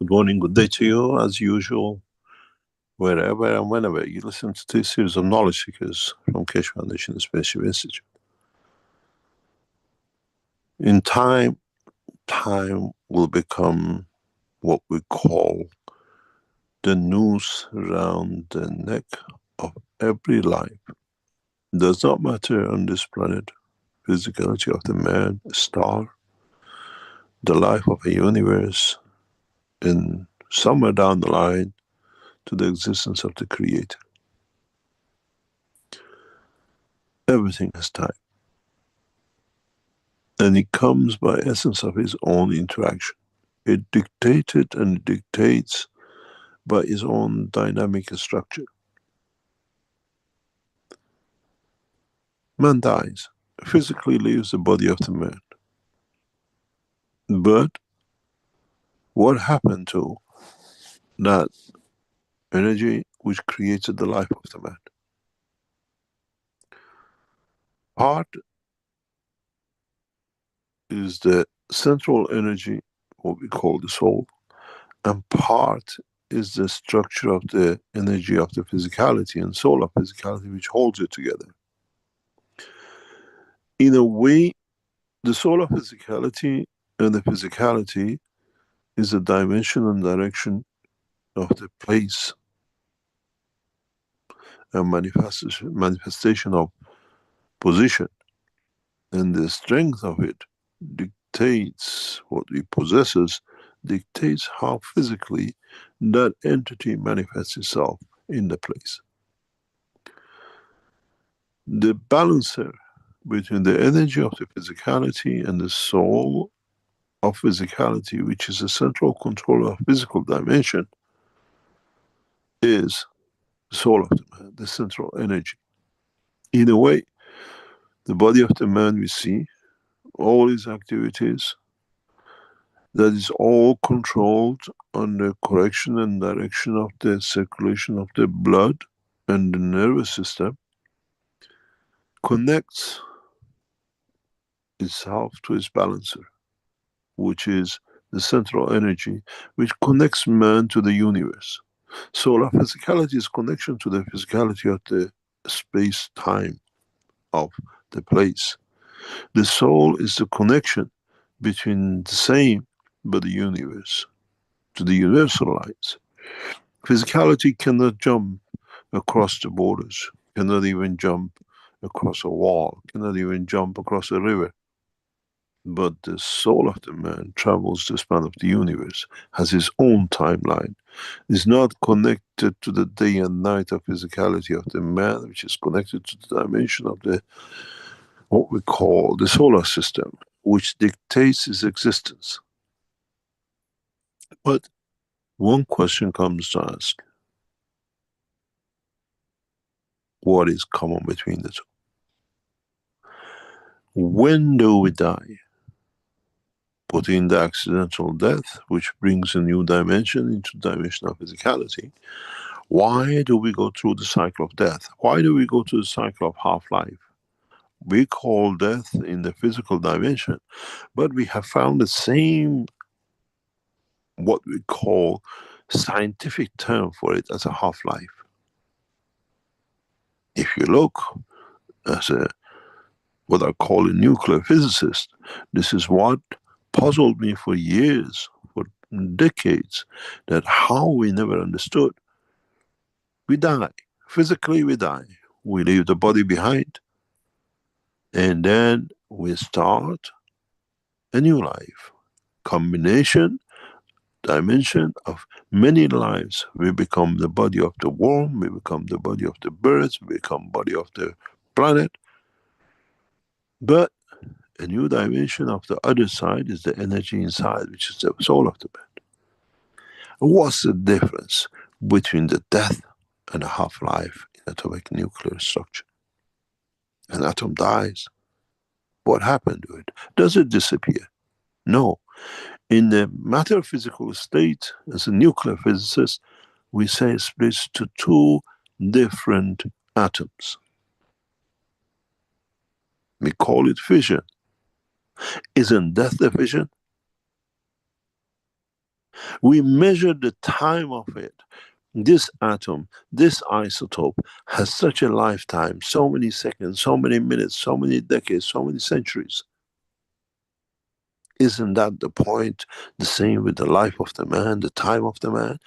Good morning, good day to you, as usual, wherever and whenever you listen to this series of knowledge seekers from Keshe Foundation Space Institute. In time, time will become what we call the noose around the neck of every life. It does not matter on this planet, physicality of the man, a star, the life of a universe, and somewhere down the line to the existence of the Creator. Everything has time. And it comes by essence of his own interaction. It dictated and dictates by its own dynamic structure. Man dies, physically leaves the body of the man. But what happened to that energy which created the life of the man? Part is the central energy, what we call the soul, and part is the structure of the energy of the physicality and soul of physicality which holds it together. In a way, the soul of physicality and the physicality is the dimension and direction of the place and manifestation of position, and the strength of it dictates what we possesses, dictates how physically that entity manifests itself in the place. The balancer between the energy of the physicality and the soul of physicality, which is the central controller of physical dimension, is the soul of the man, the central energy. In a way, the body of the man we see, all his activities, that is all controlled on the correction and direction of the circulation of the blood and the nervous system, connects itself to its balancer, which is the central energy, which connects man to the universe. So our physicality is connection to the physicality of the space-time of the place. The soul is the connection between the same but the universe, to the universal lines. Physicality cannot jump across the borders, cannot even jump across a wall, cannot even jump across a river. But the soul of the man travels the span of the universe, has his own timeline, is not connected to the day and night of physicality of the man, which is connected to the dimension of the what we call the solar system, which dictates his existence. But one question comes to ask: what is common between the two? When do we die? Put in the accidental death, which brings a new dimension into the dimension of physicality. Why do we go through the cycle of death? Why do we go through the cycle of half-life? We call death in the physical dimension, but we have found the same, what we call scientific term for it as a half-life. If you look as a what I call a nuclear physicist, this is what puzzled me for years, for decades, that how we never understood. We die. Physically we die. We leave the body behind. And then we start a new life. Combination, dimension of many lives. We become the body of the worm, we become the body of the birds, we become body of the planet. But a new dimension of the other side is the energy inside, which is the soul of the man. What's the difference between the death and a half-life in atomic nuclear structure? An atom dies. What happened to it? Does it disappear? No. In the matter-physical state, as a nuclear physicist, we say it splits to two different atoms. We call it fission. Isn't death the fission? We measure the time of it. This atom, this isotope has such a lifetime, so many seconds, so many minutes, so many decades, so many centuries. Isn't that the point? The same with the life of the man, the time of the man.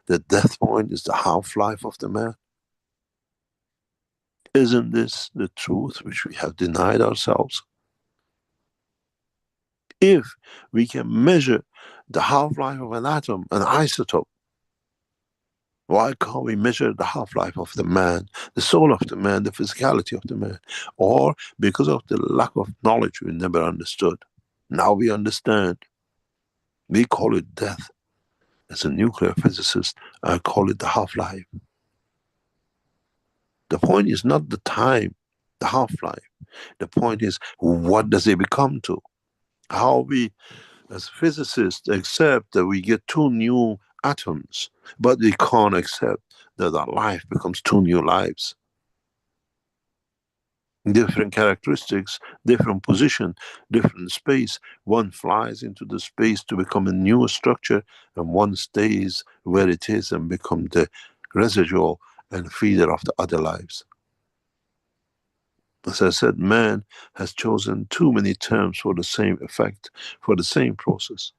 The death point is the half-life of the man. Isn't this the truth which we have denied ourselves? If we can measure the half-life of an atom, an isotope, why can't we measure the half-life of the man, the soul of the man, the physicality of the man? Or because of the lack of knowledge, we never understood. Now we understand. We call it death. As a nuclear physicist, I call it the half-life. The point is not the time, the half-life. The point is, what does it become to? How we, as physicists, accept that we get two new atoms, but we can't accept that our life becomes two new lives. Different characteristics, different position, different space. One flies into the space to become a new structure, and one stays where it is and become the residual and feeder of the other lives. As I said, man has chosen too many terms for the same effect, for the same process.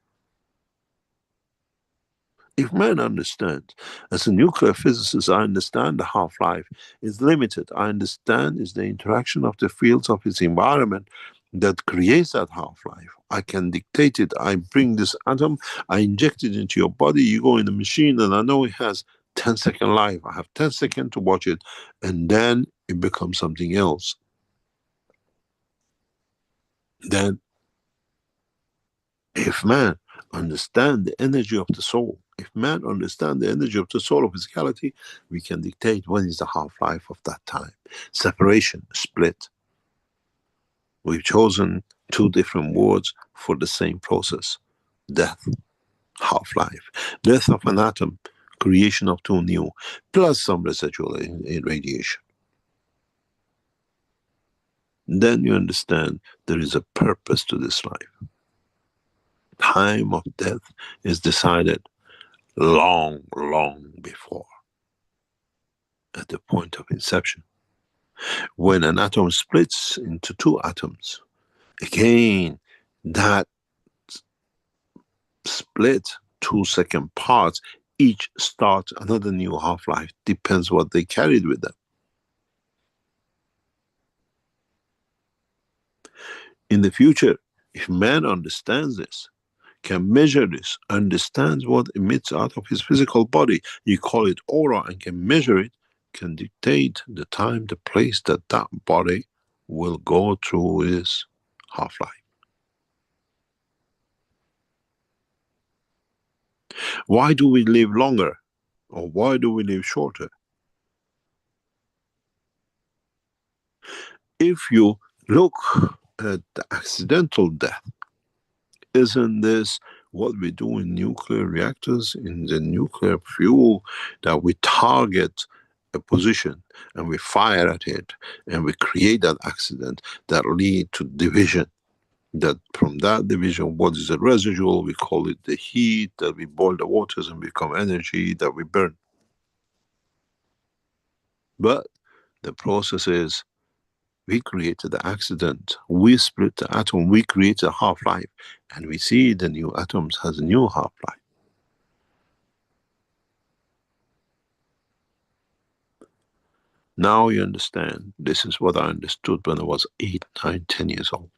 If man understands, as a nuclear physicist, I understand the half-life is limited. I understand is the interaction of the fields of its environment that creates that half-life. I can dictate it. I bring this atom, I inject it into your body, you go in the machine, and I know it has 10-second life. I have 10 seconds to watch it, and then it becomes something else. Then, if man understand the energy of the soul, if man understand the energy of the soul of physicality, we can dictate when is the half-life of that time. Separation, split. We've chosen two different words for the same process. Death, half-life. Death of an atom, creation of two new, plus some residual radiation. Then you understand there is a purpose to this life. Time of death is decided long, long before, at the point of inception. When an atom splits into two atoms, again, that split 2-second parts, each start another new half-life, depends what they carried with them. In the future, if man understands this, can measure this, understands what emits out of his physical body, you call it aura, and can measure it, can dictate the time, the place that that body will go through its half-life. Why do we live longer? Or why do we live shorter? If you look at the accidental death, isn't this what we do in nuclear reactors, in the nuclear fuel, that we target a position and we fire at it and we create that accident that lead to division? That from that division, what is the residual? We call it the heat, that we boil the waters and become energy that we burn. But the process is, we created the accident, we split the atom, we create a half-life, and we see the new atoms has a new half-life. Now you understand. This is what I understood when I was 8, 9, 10 years old.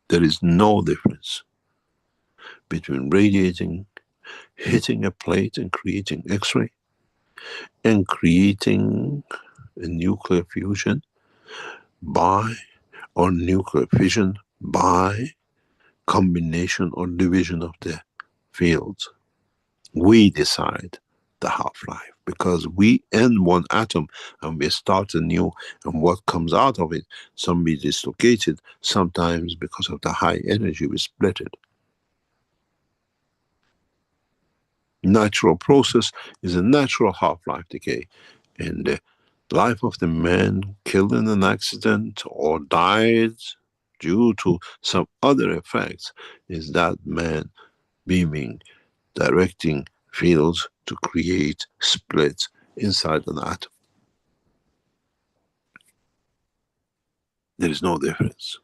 There is no difference between radiating, hitting a plate and creating X-ray, and creating a nuclear fusion by, or nuclear fission by, combination or division of the fields. We decide the half-life because we end one atom and we start a new, and what comes out of it, some be dislocated, sometimes because of the high energy we split it. Natural process is a natural half-life decay, and the life of the man killed in an accident or died due to some other effects, is that man beaming, directing fields to create splits inside an atom. There is no difference.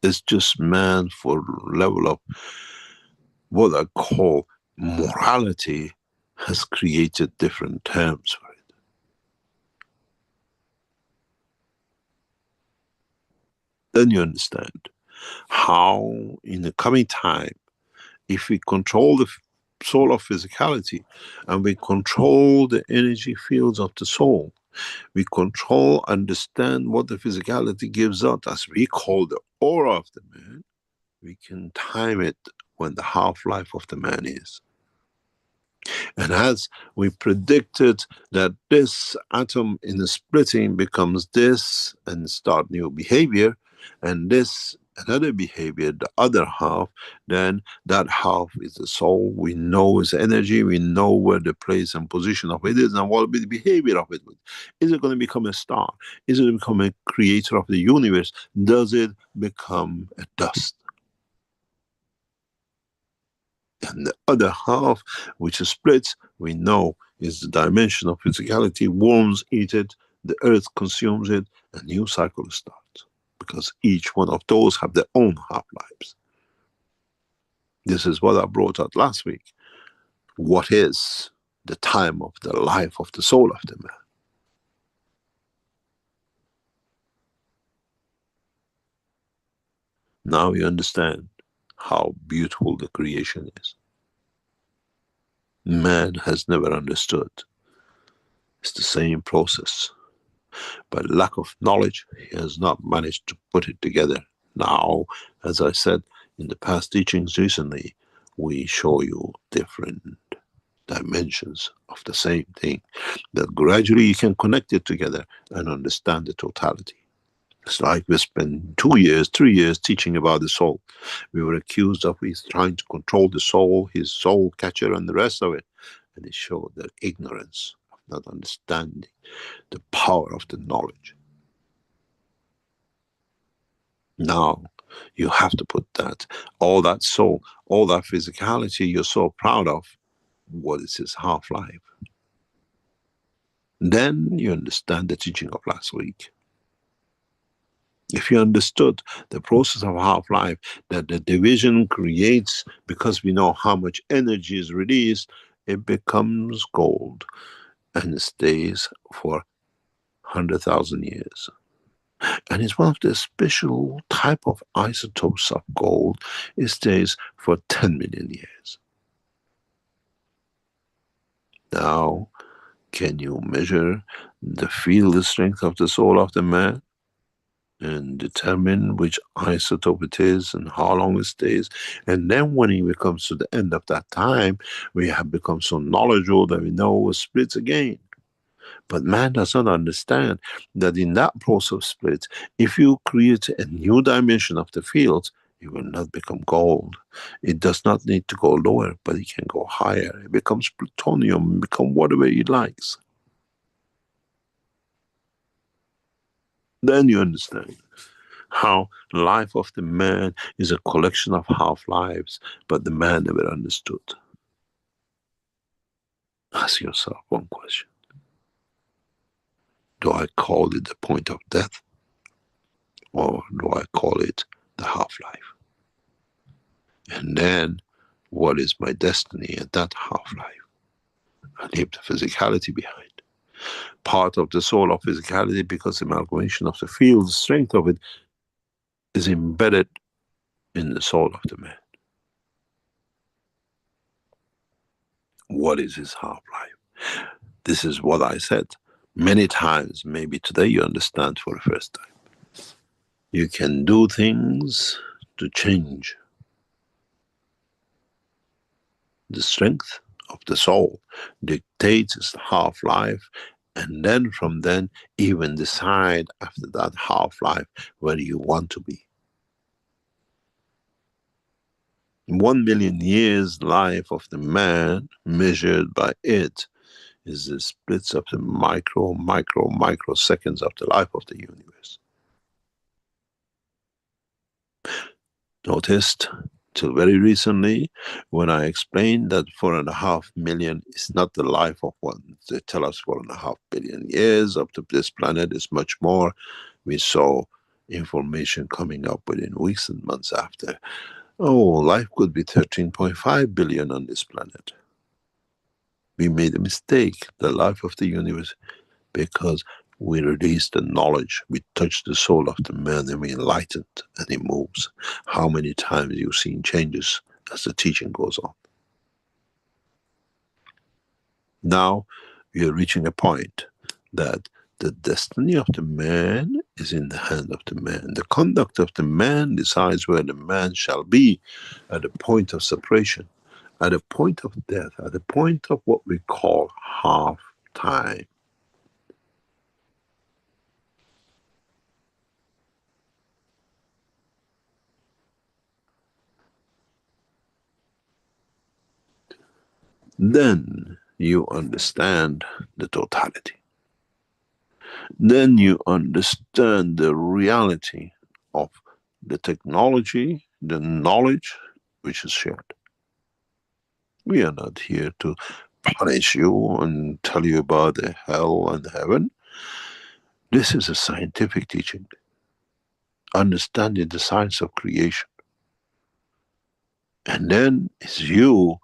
It's just man for level of what I call morality has created different terms for it. Then you understand how in the coming time, if we control the soul of physicality and we control the energy fields of the soul, we control, understand what the physicality gives out, as we call the aura of the man, we can time it when the half-life of the man is. And as we predicted that this atom in the splitting becomes this and start new behavior, and this another behavior, the other half, then that half is the soul. We know its energy, we know where the place and position of it is, and what will be the behavior of it. Is it going to become a star? Is it going to become a creator of the universe? Does it become a dust? And the other half, which splits, we know is the dimension of physicality. Worms eat it, the earth consumes it, a new cycle starts. Because each one of those have their own half-lives. This is what I brought out last week. What is the time of the life of the soul of the man? Now you understand how beautiful the creation is. Man has never understood. It's the same process. By lack of knowledge, he has not managed to put it together. Now, as I said in the past teachings recently, we show you different dimensions of the same thing, that gradually you can connect it together and understand the totality. It's like we spent 2 years, 3 years teaching about the soul. We were accused of he's trying to control the soul, his soul catcher and the rest of it. And it showed the ignorance of not understanding the power of the knowledge. Now you have to put that, all that soul, all that physicality you're so proud of, what is its half-life? Then you understand the teaching of last week. If you understood the process of half-life, that the division creates, because we know how much energy is released, it becomes gold and it stays for 100,000 years. And it's one of the special type of isotopes of gold. It stays for 10 million years. Now, can you measure the field strength of the soul of the man and determine which isotope it is and how long it stays? And then when he comes to the end of that time, we have become so knowledgeable that we know it splits again. But man does not understand that in that process of split, if you create a new dimension of the field, it will not become gold. It does not need to go lower, but it can go higher. It becomes plutonium, become whatever it likes. Then you understand how life of the man is a collection of half-lives, but the man never understood. Ask yourself one question. Do I call it the point of death? Or do I call it the half-life? And then, what is my destiny at that half-life? I leave the physicality behind. Part of the soul of physicality, because the amalgamation of the field, the strength of it, is embedded in the soul of the man. What is his half-life? This is what I said many times. Maybe today you understand for the first time. You can do things to change the strength of the soul, dictates its half-life, and then from then even decide after that half-life where you want to be. 1 million years life of the man measured by it is the splits of the microseconds of the life of the universe. Noticed till very recently when I explained that 4.5 million is not the life of one. They tell us 4.5 billion years up to this planet is much more. We saw information coming up within weeks and months after. Oh, life could be 13.5 billion on this planet. We made a mistake, the life of the universe, because we released the knowledge, we touched the soul of the man and we enlightened and he moves. How many times you've seen changes as the teaching goes on? Now we are reaching a point that the destiny of the man is in the hand of the man. The conduct of the man decides where the man shall be at the point of separation, at the point of death, at the point of what we call half time. Then you understand the totality. Then you understand the reality of the technology, the knowledge which is shared. We are not here to punish you and tell you about the hell and heaven. This is a scientific teaching, understanding the science of creation. And then it's you,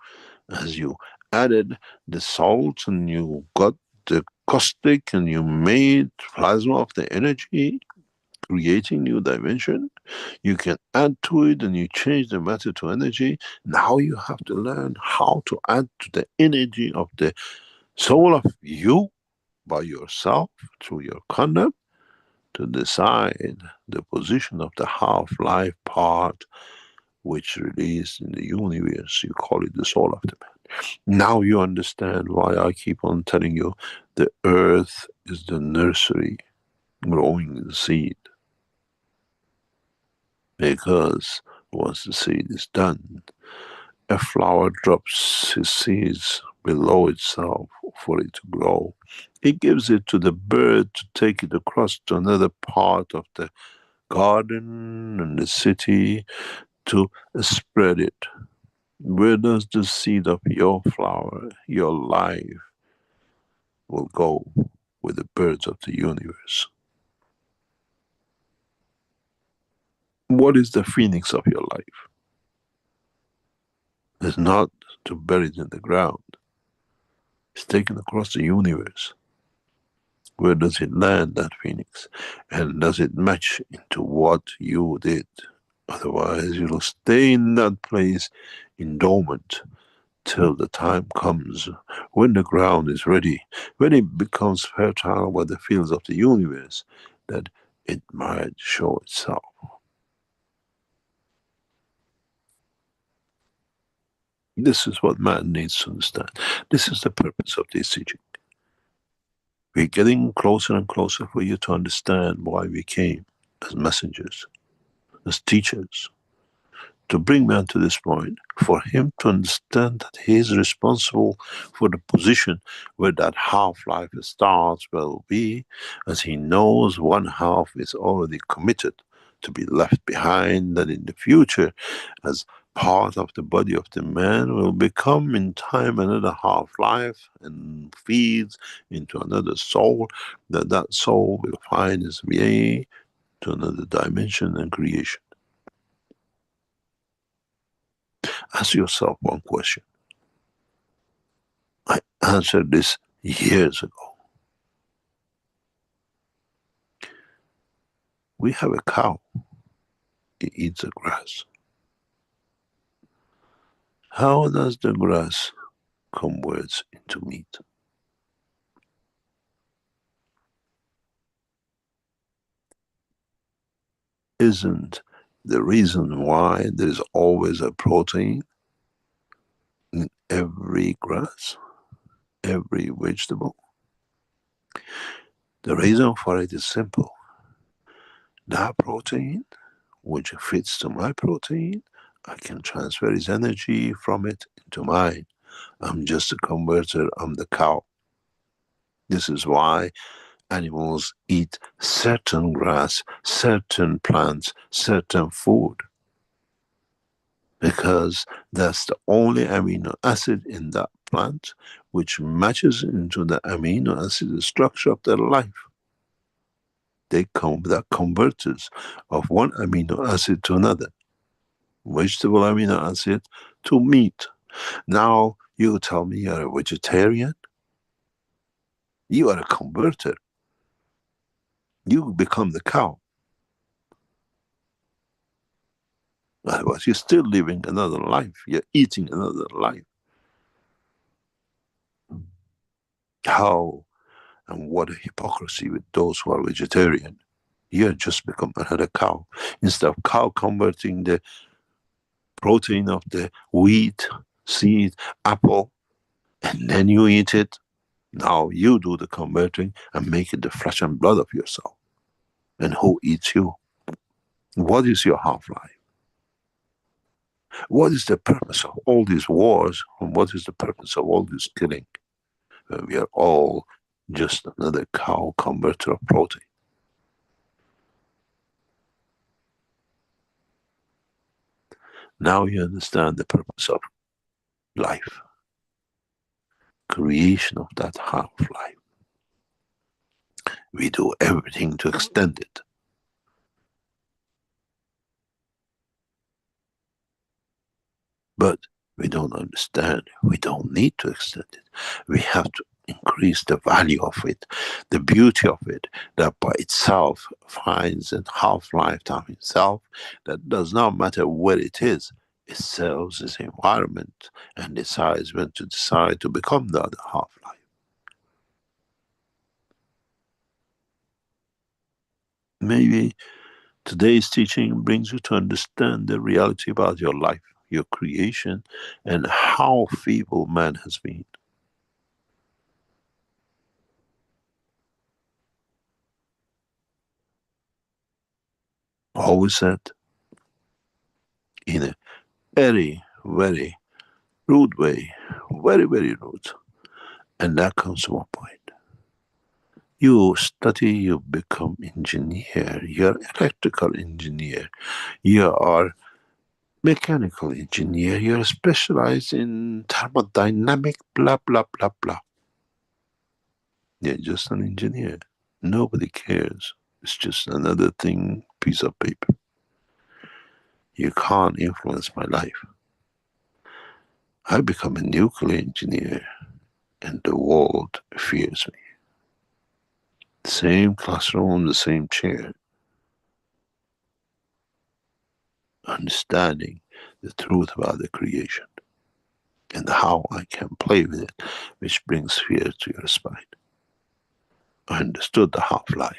as you added the salt and you got the caustic and you made plasma of the energy, creating new dimension. You can add to it and you change the matter to energy. Now you have to learn how to add to the energy of the soul of you by yourself through your conduct to decide the position of the half-life part which released in the universe. You call it the soul of the man. Now you understand why I keep on telling you the earth is the nursery growing the seed. Because once the seed is done, a flower drops his seeds below itself for it to grow. It gives it to the bird to take it across to another part of the garden and the city to spread it. Where does the seed of your flower, your life, will go with the birds of the universe? What is the phoenix of your life? It's not to bury it in the ground. It's taken across the universe. Where does it land, that phoenix? And does it match into what you did? Otherwise, you'll stay in that place in dormant till the time comes when the ground is ready, when it becomes fertile by the fields of the universe, that it might show itself. This is what man needs to understand. This is the purpose of this teaching. We're getting closer and closer for you to understand why we came as messengers, as teachers, to bring man to this point, for him to understand that he is responsible for the position where that half-life starts will be, as he knows one half is already committed to be left behind, that in the future, as part of the body of the man, will become in time another half-life and feeds into another soul, that that soul will find its way to another dimension and creation. Ask yourself one question. I answered this years ago. We have a cow. It eats the grass. How does the grass convert into meat? Isn't the reason why there is always a protein in every grass, every vegetable? The reason for it is simple. That protein, which fits to my protein, I can transfer its energy from it into mine. I'm just a converter, I'm the cow. This is why animals eat certain grass, certain plants, certain food. because that's the only amino acid in that plant which matches into the amino acid structure of their life. They come with converters of one amino acid to another, vegetable amino acid to meat. Now you tell me you're a vegetarian, you are a converter. You become the cow. Otherwise, you're still living another life. You're eating another life. How and what a hypocrisy with those who are vegetarian. You just become another cow. Instead of cow converting the protein of the wheat, seed, apple, and then you eat it, now you do the converting and make it the flesh and blood of yourself. And who eats you? What is your half-life? What is the purpose of all these wars? And what is the purpose of all this killing? We are all just another cow converter of protein. Now you understand the purpose of life, creation of that half-life. We do everything to extend it. But we don't understand. We don't need to extend it. We have to increase the value of it, the beauty of it, that by itself finds a half-lifetime itself, that does not matter where it is. It serves its environment and decides when to decide to become the other half-life. Maybe today's teaching brings you to understand the reality about your life, your creation, and how feeble man has been. Always said in a very, very rude way, very, very rude. And that comes to one point. You study, you become engineer, you're electrical engineer, you are mechanical engineer, you're specialized in thermodynamic, blah, blah, blah, blah. You're just an engineer. Nobody cares. It's just another thing, piece of paper. You can't influence my life. I become a nuclear engineer and the world fears me. Same classroom, the same chair. Understanding the truth about the creation and how I can play with it, which brings fear to your spine. I understood the half-life,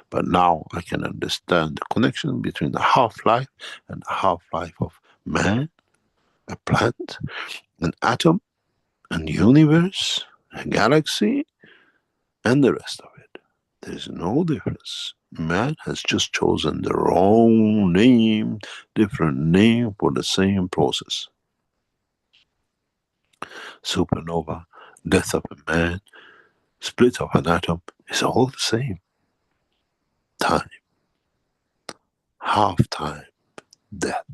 but now I can understand the connection between the half-life and the half-life of man, a plant, an atom, a universe, a galaxy, and the rest of it. There's no difference. Man has just chosen the wrong name, different name for the same process. Supernova, death of a man, split of an atom is all the same. Time, half time, death,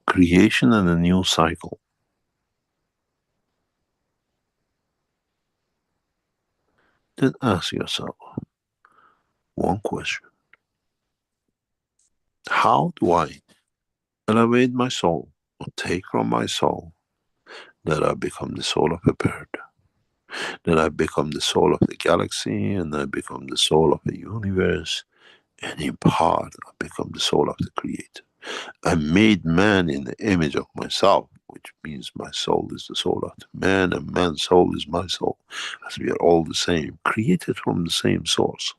creation and a new cycle. Then ask yourself one question. How do I elevate my soul or take from my soul that I become the soul of a bird? That I become the soul of the galaxy and I become the soul of the universe, and in part I become the soul of the Creator. I made man in the image of myself, which means my soul is the soul of the man and man's soul is my soul, as we are all the same, created from the same source.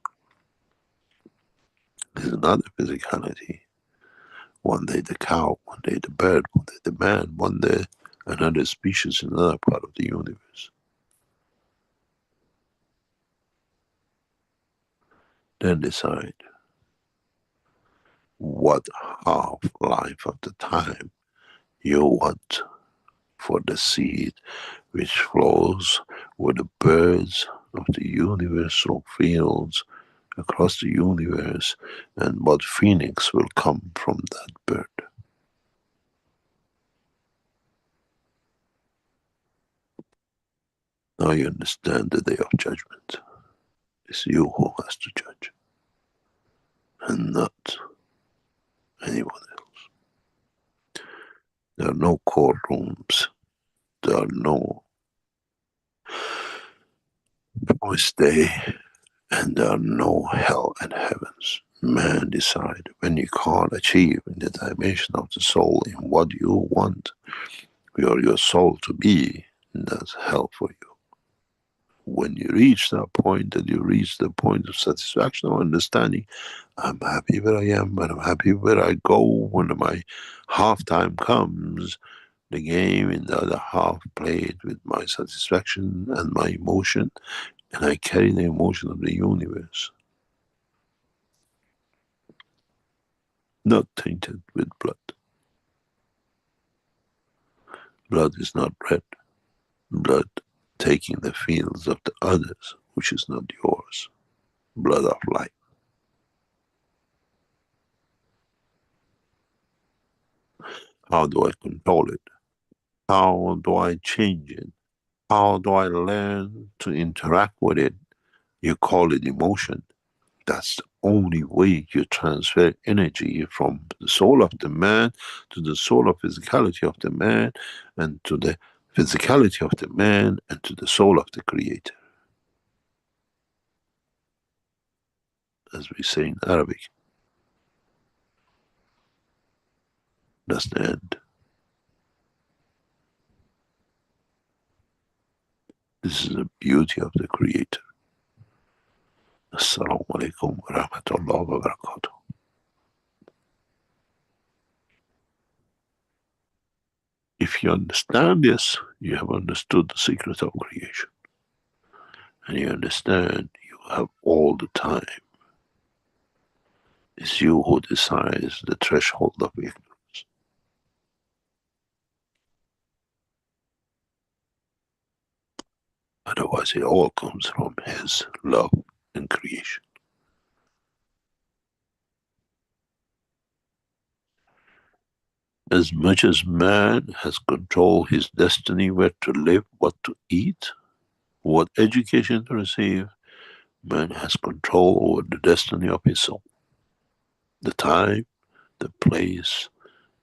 This is not a physicality. One day the cow, one day the bird, one day the man, one day another species in another part of the universe. Then decide what half-life of the time you want for the seed which flows with the birds of the universal fields across the universe, and what phoenix will come from that bird. Now you understand the day of judgment. It's you who has to judge, and not anyone else. There are no courtrooms. There are no promised day, and there are no hell and heavens. Man decide when you can't achieve in the dimension of the soul in what you want your soul to be, that's hell for you. When you reach that point, that you reach the point of satisfaction or understanding, I'm happy where I am, and I'm happy where I go. When my half time comes, the game in the other half played with my satisfaction and my emotion, and I carry the emotion of the universe, not tainted with blood. Blood is not red. Blood taking the fields of the others, which is not yours. Blood of life. How do I control it? How do I change it? How do I learn to interact with it? You call it emotion. That's the only way you transfer energy from the soul of the man to the soul of physicality of the man, and to the physicality of the man, and to the soul of the creator. As we say in Arabic, that's the end. This is the beauty of the creator. Assalamu alaikum wa rahmatullahi wa barakatuh. If you understand this, you have understood the secret of creation. And you understand you have all the time. It's you who decides the threshold of ignorance. Otherwise, it all comes from His love and creation. As much as man has controlled his destiny, where to live, what to eat, what education to receive, man has control over the destiny of his soul, the time, the place,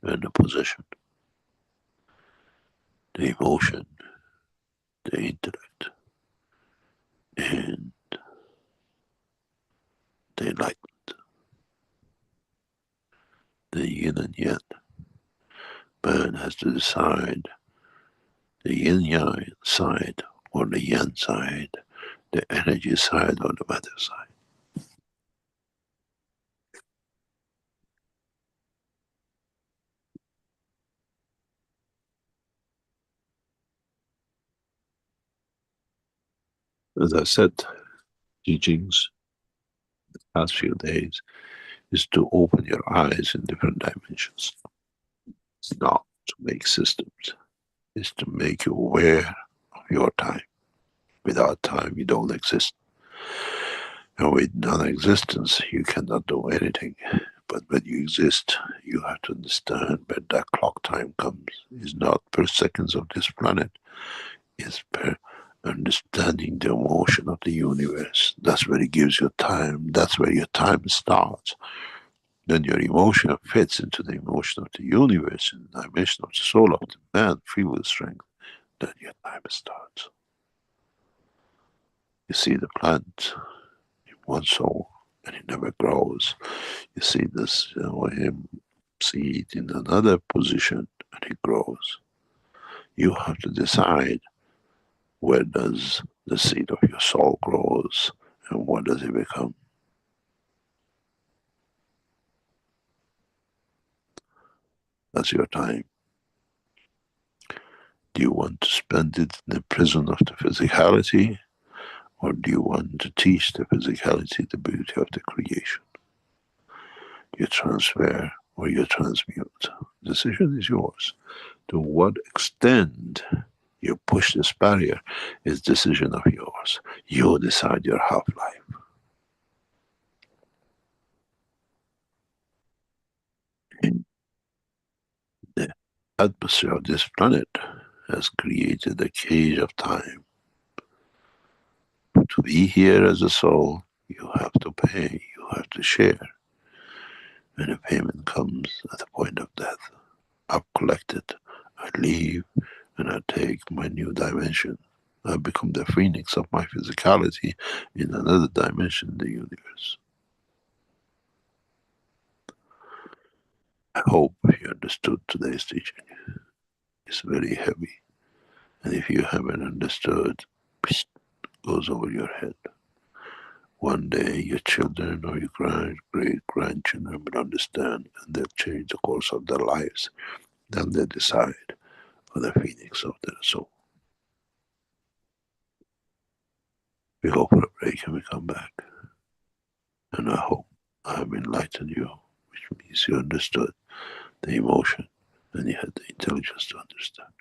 and the possession, the emotion, the intellect, and the enlightenment, the yin and yang. Man has to decide the yin yang side or the yang side, the energy side or the matter side. As I said, teachings the past few days is to open your eyes in different dimensions. It's not to make systems, it's to make you aware of your time. Without time, you don't exist. And with non-existence, you cannot do anything. But when you exist, you have to understand when that clock time comes. It's not per seconds of this planet, it's per understanding the emotion of the universe. That's where it gives you time. That's where your time starts. Then your emotion fits into the emotion of the universe, in the dimension of the soul of the man, free will strength. Then your time starts. You see the plant in one soul, and it never grows. You see this him seed in another position, and it grows. You have to decide where does the seed of your soul grows, and what does it become. That's your time. Do you want to spend it in the prison of the physicality, or do you want to teach the physicality the beauty of the creation? You transfer or you transmute. The decision is yours. To what extent you push this barrier is decision of yours. You decide your half-life. The atmosphere of this planet has created a cage of time. To be here as a soul, you have to pay, you have to share. And the payment comes at the point of death. I've collected, I leave, and I take my new dimension. I become the phoenix of my physicality in another dimension in the universe. I hope you understood today's teaching. It's very heavy. And if you haven't understood, it goes over your head. One day your children or your great grandchildren will understand and they'll change the course of their lives. Then they decide for the phoenix of their soul. We go for a break and we come back. And I hope I have enlightened you, which means you understood the emotion and you had the intelligence to understand.